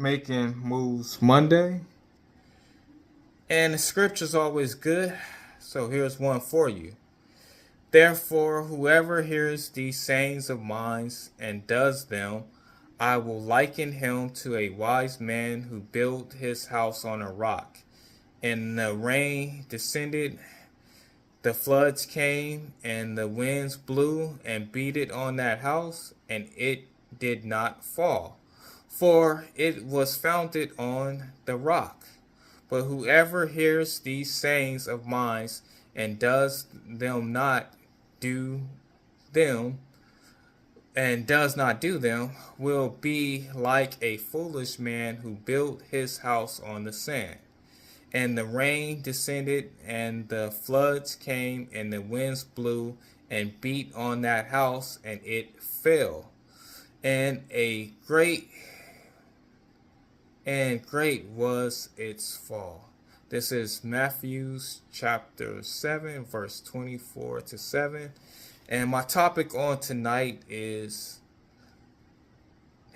Making Moves Monday. And the scripture's always good, so here's one for you. Therefore, whoever hears these sayings of mine and does them, I will liken him to a wise man who built his house on a rock. And the rain descended, the floods came, and the winds blew and beat it on that house, and it did not fall, for it was founded on the rock. But whoever hears these sayings of mine and do them does not do them will be like a foolish man who built his house on the sand. And the rain descended, and the floods came, and the winds blew and beat on that house, and it fell. And great was its fall. This is Matthew chapter 7, verse 24 to 7. And my topic on tonight is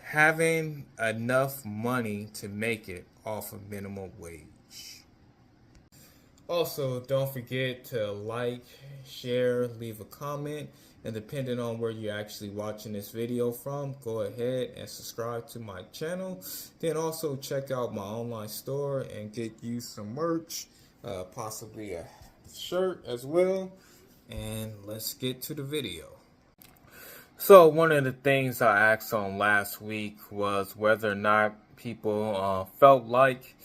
having enough money to make it off of minimum wage. Also, don't forget to like, share, leave a comment, and depending on where you're actually watching this video from, go ahead and subscribe to my channel. Then also check out my online store and get you some merch, possibly a shirt as well. And let's get to the video. So one of the things I asked on last week was whether or not people felt like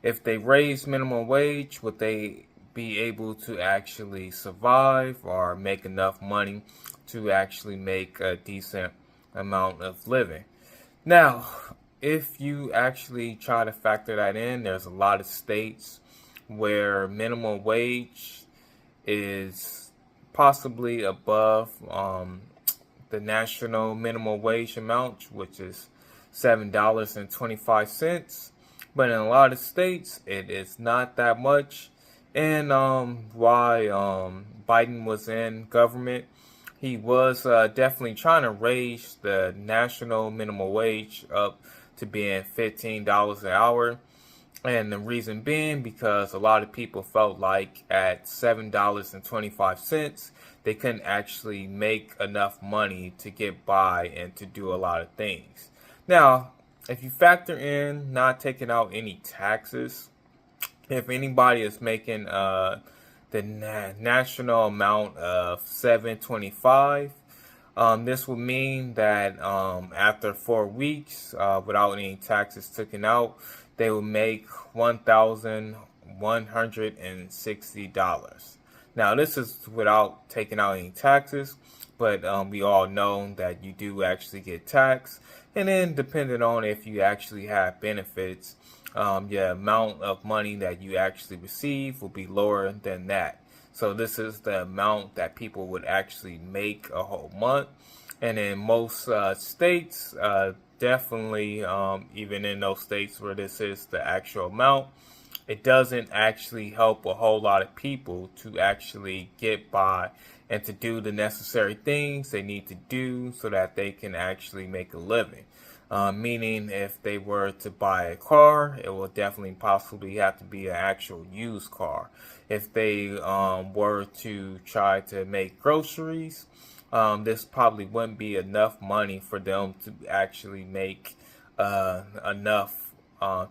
if they raised minimum wage, would they be able to actually survive or make enough money to actually make a decent amount of living. Now, if you actually try to factor that in, there's a lot of states where minimum wage is possibly above the national minimum wage amount, which is $7.25. But in a lot of states, it is not that much. And why Biden was in government, he was definitely trying to raise the national minimum wage up to being $15 an hour. And the reason being because a lot of people felt like at $7.25, they couldn't actually make enough money to get by and to do a lot of things. Now, if you factor in not taking out any taxes, if anybody is making the national amount of $7.25, this would mean that after 4 weeks, without any taxes taken out, they would make $1,160. Now, this is without taking out any taxes, but we all know that you do actually get taxed. And then depending on if you actually have benefits, the amount of money that you actually receive will be lower than that. So this is the amount that people would actually make a whole month. And in most states, definitely, even in those states where this is the actual amount, it doesn't actually help a whole lot of people to actually get by and to do the necessary things they need to do so that they can actually make a living. Meaning if they were to buy a car, it will definitely possibly have to be an actual used car. If they were to try to make groceries, this probably wouldn't be enough money for them to actually make enough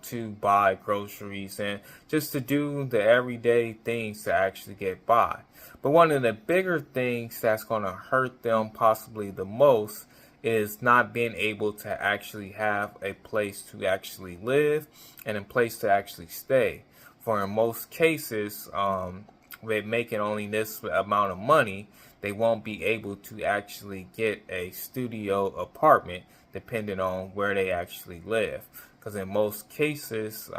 to buy groceries and just to do the everyday things to actually get by. But one of the bigger things that's going to hurt them possibly the most is not being able to actually have a place to actually live and a place to actually stay. For in most cases, with making only this amount of money, they won't be able to actually get a studio apartment depending on where they actually live. Because in most cases,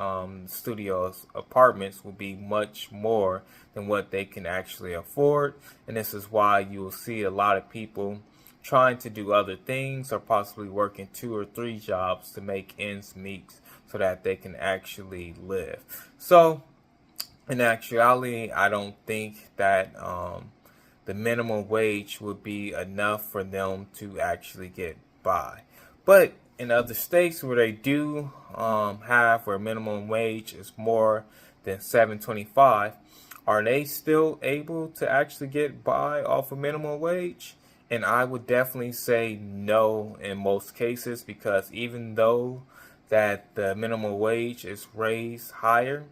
studio apartments will be much more than what they can actually afford. And this is why you will see a lot of people trying to do other things or possibly working 2 or 3 jobs to make ends meet so that they can actually live. So in actuality, I don't think that the minimum wage would be enough for them to actually get by. But in other states where they do have where minimum wage is more than 7.25, are they still able to actually get by off of minimum wage? And I would definitely say no in most cases, because even though that the minimum wage is raised higher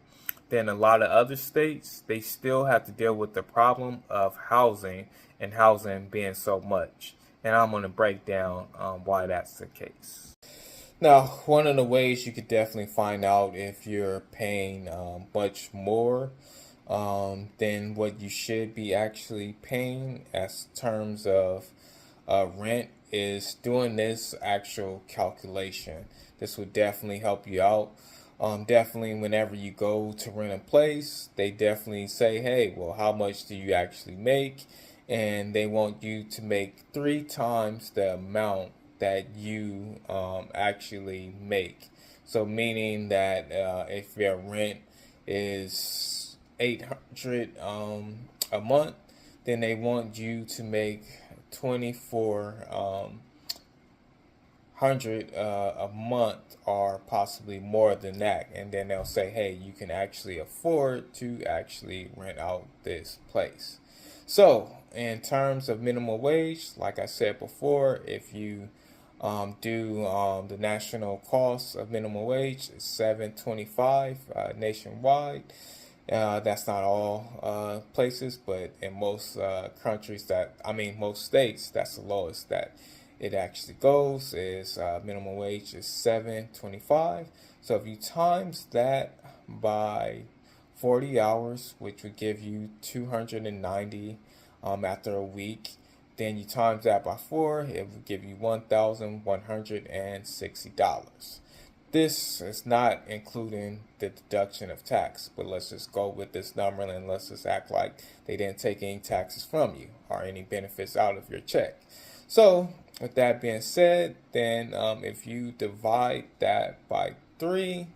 than a lot of other states, they still have to deal with the problem of housing and housing being so much. And I'm going to break down why that's the case. Now, one of the ways you could definitely find out if you're paying much more than what you should be actually paying as terms of rent is doing this actual calculation. This would definitely help you out. Definitely, whenever you go to rent a place, they definitely say, hey, well, how much do you actually make? And they want you to make 3 times the amount that you actually make. So meaning that if your rent is 800 a month, then they want you to make 2,400 a month, or possibly more than that. And then they'll say, hey, you can actually afford to actually rent out this place. So in terms of minimum wage, like I said before, if you do the national cost of minimum wage is 7.25 nationwide. That's not all places, but in most countries most states, that's the lowest that it actually goes. Is minimum wage is 7.25. So if you times that by 40 hours, which would give you 290 after a week, then you times that by 4, it would give you $1,160. This is not including the deduction of tax, but let's just go with this number and let's just act like they didn't take any taxes from you or any benefits out of your check. So with that being said, then if you divide that by 3,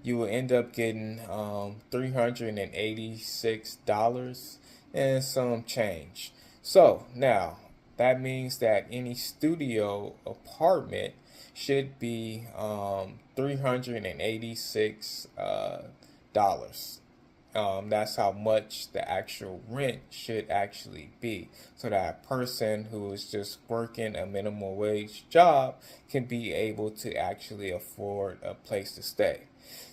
you will end up getting $386 and some change. So now that means that any studio apartment should be $386. That's how much the actual rent should actually be. So that a person who is just working a minimum wage job can be able to actually afford a place to stay.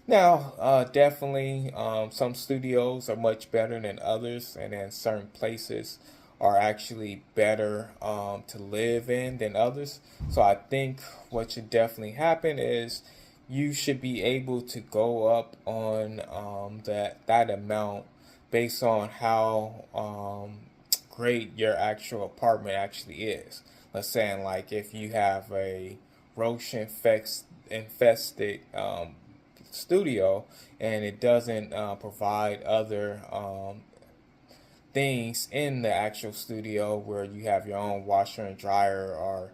Now, definitely, some studios are much better than others, and then certain places are actually better to live in than others. So I think what should definitely happen is you should be able to go up on that amount based on how great your actual apartment actually is. Let's say, like, if you have a roach infested studio and it doesn't provide other things in the actual studio where you have your own washer and dryer or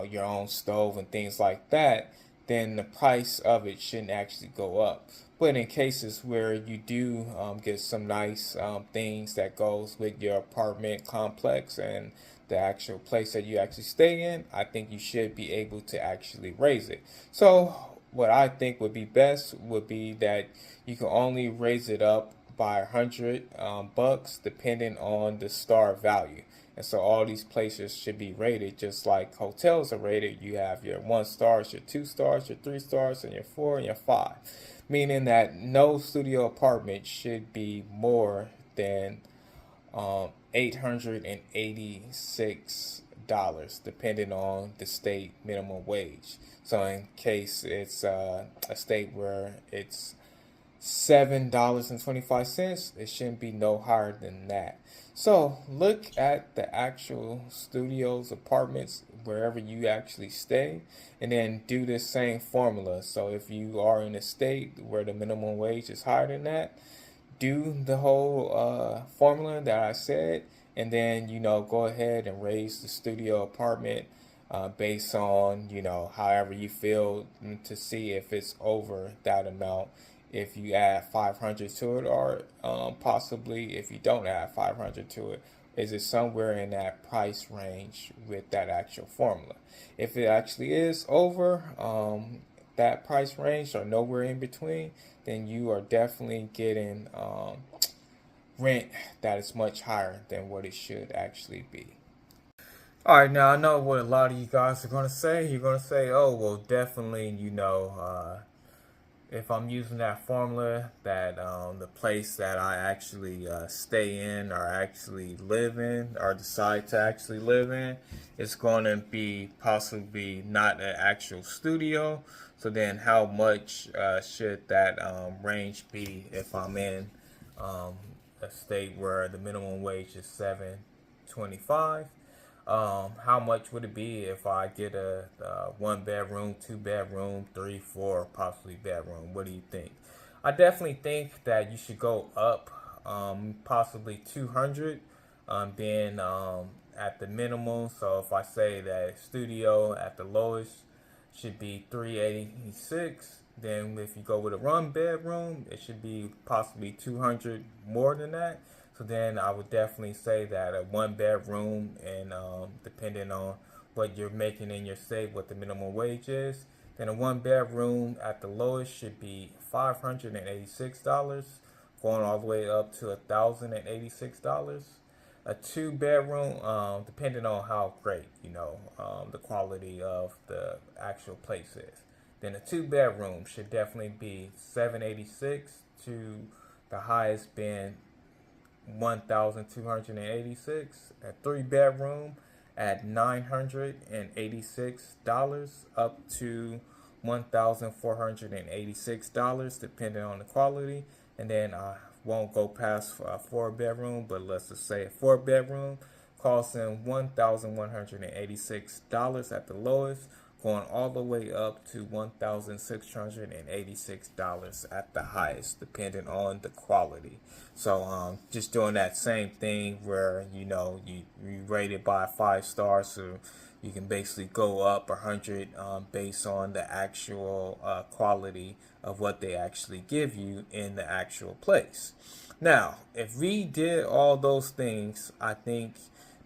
your own stove and things like that, then the price of it shouldn't actually go up. But in cases where you do get some nice things that goes with your apartment complex and the actual place that you actually stay in, I think you should be able to actually raise it. So what I think would be best would be that you can only raise it up by $100 depending on the star value. And so all these places should be rated just like hotels are rated. You have your 1 stars, your 2 stars, your 3 stars, and your 4 and your 5. Meaning that no studio apartment should be more than $886 depending on the state minimum wage. So in case it's a state where it's $7.25, it shouldn't be no higher than that. So look at the actual studios, apartments, wherever you actually stay, and then do this same formula. So if you are in a state where the minimum wage is higher than that, do the whole formula that I said, and then go ahead and raise the studio apartment based on however you feel to see if it's over that amount. If you add 500 to it, or possibly if you don't add 500 to it, Is it somewhere in that price range with that actual formula? If it actually is over that price range or nowhere in between, then you are definitely getting rent that is much higher than what it should actually be. All right, now I know what a lot of you guys are going to say. You're going to say, oh, well, definitely, if I'm using that formula, that the place that I actually stay in or actually live in or decide to actually live in is going to be possibly not an actual studio. So then how much should that range be if I'm in um, a state where the minimum wage is $7.25? How much would it be if I get a 1 bedroom, 2 bedroom, 3, 4, possibly bedroom? What do you think? I definitely think that you should go up, possibly 200, being at the minimum. So if I say that studio at the lowest should be 386, then if you go with a 1 bedroom, it should be possibly 200 more than that. So then I would definitely say that a 1 bedroom, and depending on what you're making in your state, what the minimum wage is, then a 1 bedroom at the lowest should be $586, going all the way up to $1,086. A 2 bedroom, depending on how great the quality of the actual place is, then a 2 bedroom should definitely be 786 to the highest being 1,286. A 3 bedroom at $986 up to $1,486, depending on the quality. And then I won't go past a 4 bedroom, but let's just say a 4 bedroom costing $1,186 at the lowest, going all the way up to $1,686 at the highest, depending on the quality. So just doing that same thing where you rate it by 5 stars, so you can basically go up 100 based on the actual quality of what they actually give you in the actual place. Now, if we did all those things, I think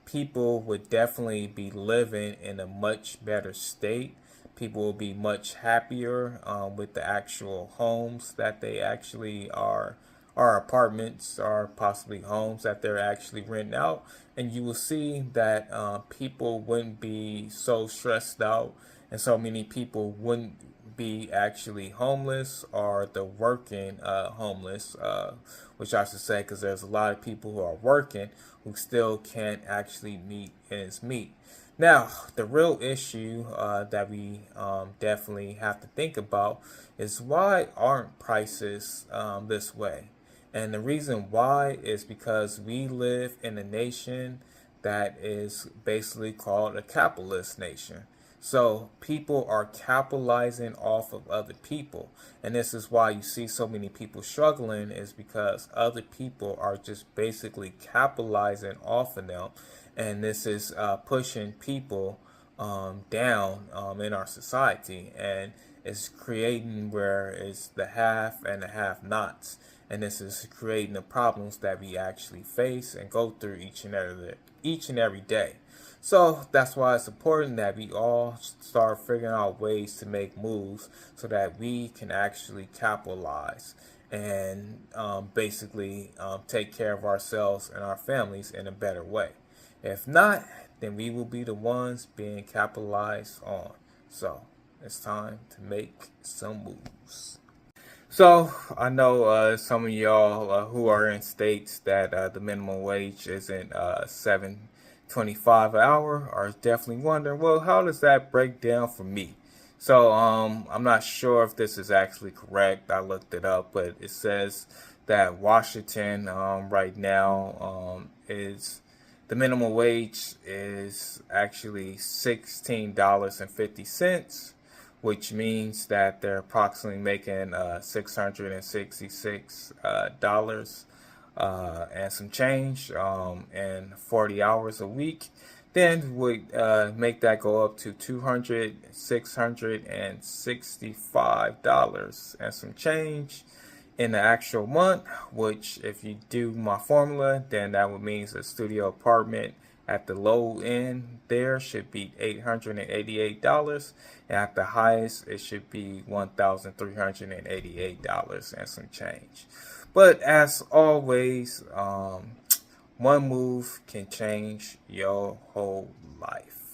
people would definitely be living in a much better state. People will be much happier with the actual homes that they actually are apartments or possibly homes that they're actually renting out. And you will see that people wouldn't be so stressed out, and so many people wouldn't be actually homeless or the working homeless, which I should say, because there's a lot of people who are working who still can't actually meet ends meet. Now, the real issue that we definitely have to think about is, why aren't prices this way? And the reason why is because we live in a nation that is basically called a capitalist nation. So people are capitalizing off of other people. And this is why you see so many people struggling, is because other people are just basically capitalizing off of them. And this is pushing people down in our society. And it's creating where it's the have and the have-nots. And this is creating the problems that we actually face and go through each and every day. So that's why it's important that we all start figuring out ways to make moves so that we can actually capitalize and basically take care of ourselves and our families in a better way. If not, then we will be the ones being capitalized on. So it's time to make some moves. So I know some of y'all who are in states that the minimum wage isn't $7.25 an hour are definitely wondering, well, how does that break down for me? So I'm not sure if this is actually correct. I looked it up, but it says that Washington right now is the minimum wage is actually $16.50, which means that they're approximately making $666 and some change and 40 hours a week. Then would make that go up to $665 and some change in the actual month, which if you do my formula, then that would mean a studio apartment at the low end there should be $888, and at the highest it should be $1,388 and some change. But as always, one move can change your whole life.